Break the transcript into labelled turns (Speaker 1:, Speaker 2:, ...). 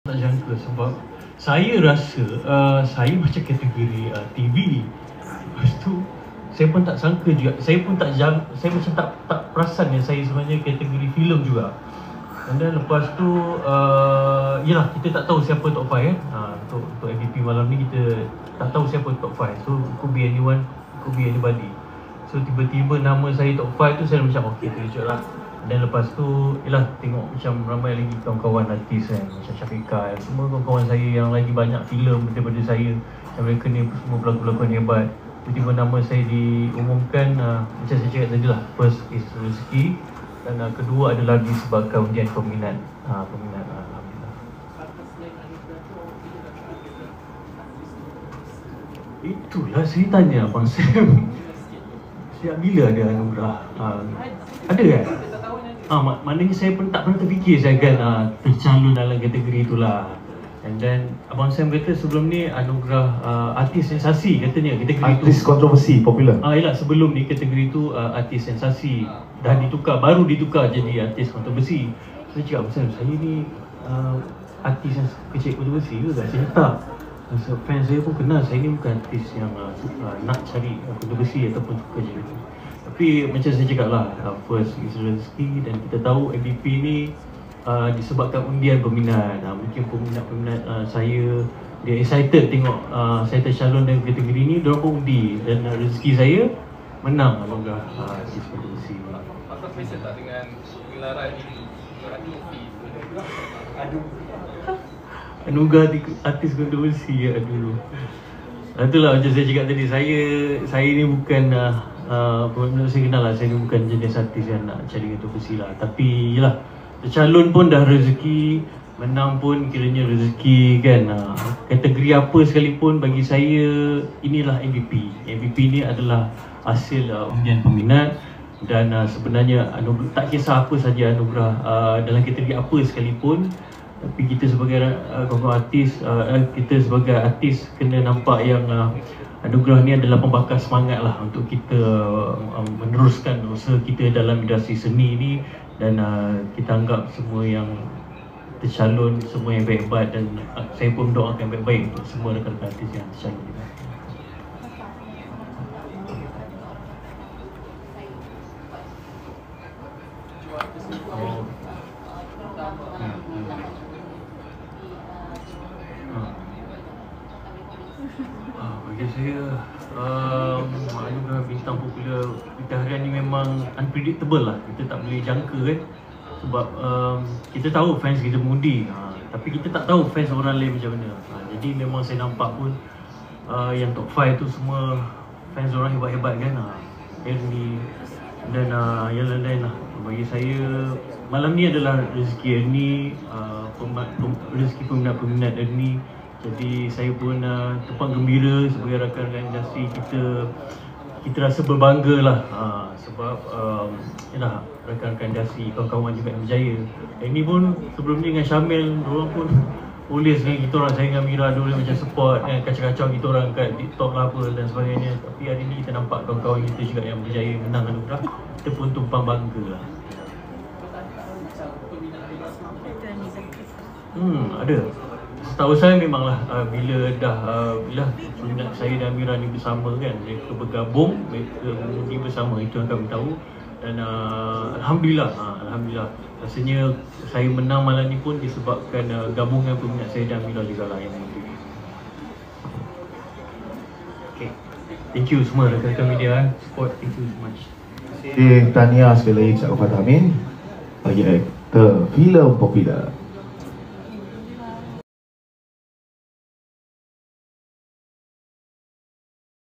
Speaker 1: Tak jangka sebab saya rasa saya macam kategori TV. Lepas tu saya pun tak sangka juga, saya macam tak perasan yang saya sebenarnya kategori filem juga. Dan lepas tu yalah, kita tak tahu siapa top 5 untuk MVP malam ni. Kita tak tahu siapa top 5. So it could be anyone, it could be anybody. So tiba-tiba nama saya top 5 tu, saya macam okey, terkejut lah. Dan lepas tu, yalah, tengok macam ramai lagi kawan-kawan artis kan, macam Syafiqah, semua kawan-kawan saya yang lagi banyak filem daripada saya, yang mereka ni semua pelakon-pelakon hebat. Tiba-tiba nama saya diumumkan, macam saya cakap tadi lah, first is rezeki, dan kedua adalah disebabkan undian peminat. Alhamdulillah. Itulah ceritanya Abang Sam. Sejak bila ada anugerah? Ada kan? Maknanya saya pun tak pernah terfikir saya akan tercalon dalam kategori itulah. And then Abang Sam kata sebelum ni anugerah artis sensasi katanya kategori
Speaker 2: artis itu. Artis kontroversi, popular.
Speaker 1: Yalah, sebelum ni kategori itu artis sensasi. Dah baru ditukar jadi artis kontroversi. Saya cakap, Abang Sam, saya ni artis yang kecil kontroversi ke tak? Saya tak. Fans saya pun kenal, saya ni bukan artis yang nak cari kontroversi ataupun suka je. Tapi macam saya cakap lah, first is rezeki, dan kita tahu MVP ni disebabkan undian peminat. Mungkin peminat saya, dia excited tengok saya tercalon dalam kategori ni, diorang pun undi, dan rezeki saya menang anugerah artis kontroversi.
Speaker 3: Apakah beza tak dengan gelaran ini?
Speaker 1: Anugerah artis kontroversi, aduh. Itulah macam saya cakap tadi, saya ni bukan menurut saya kenal lah, saya ni bukan jenis artis yang nak cari kontroversi lah. Tapi yelah, tercalon pun dah rezeki, menang pun kiranya rezeki kan. Kategori apa sekalipun bagi saya, inilah MVP. MVP ni adalah hasil undian peminat. Dan sebenarnya tak kisah apa saja anugerah dalam kategori apa sekalipun, tapi kita sebagai artis, kita sebagai artis kena nampak yang anugerah ni adalah pembakar semangat lah untuk kita meneruskan usaha kita dalam industri seni ni. Dan kita anggap semua yang tercalon, semua yang baik-baik, dan saya pun doakan baik-baik untuk semua rakan-rakan artis yang tercalon. Bagi saya, anugerah bintang popular kita harian ni memang unpredictable lah. Kita tak boleh jangka kan. Sebab kita tahu fans kita mengundi, tapi kita tak tahu fans orang lain macam mana. Jadi memang saya nampak pun yang top 5 tu semua fans orang hebat-hebat kan. Ernie dan yang lain-lain lah. Bagi saya, malam ni adalah rezeki Ernie, rezeki peminat-peminat Ernie. Jadi saya pun tempat gembira sebagai rakan-rakan industri kita rasa berbangga lah, sebab yalah, rakan-rakan industri, kawan-kawan juga yang berjaya. Ini pun sebelum ni dengan Syamil, diorang pun polis dengan kita orang, saya dengan Mira dulu macam support kacau-kacau kita orang kat TikTok lah apa dan sebagainya. Tapi hari ni kita nampak kawan-kawan kita juga yang berjaya menang anugerah, kita pun tumpang bangga lah. Ada. Setahu saya memanglah bila peminat saya dan Mira ni bersama kan, mereka bergabung, mereka mengundi bersama, itu yang kami tahu. Dan Alhamdulillah, rasanya saya menang malam ni pun disebabkan gabungan peminat saya dan Mira juga lah yang mengundi. Okay, thank you semua rakan-rakan media, support, thank you so much.
Speaker 2: Tahniah sekali lagi Cak Wafat Amin bagi aktor filem popular.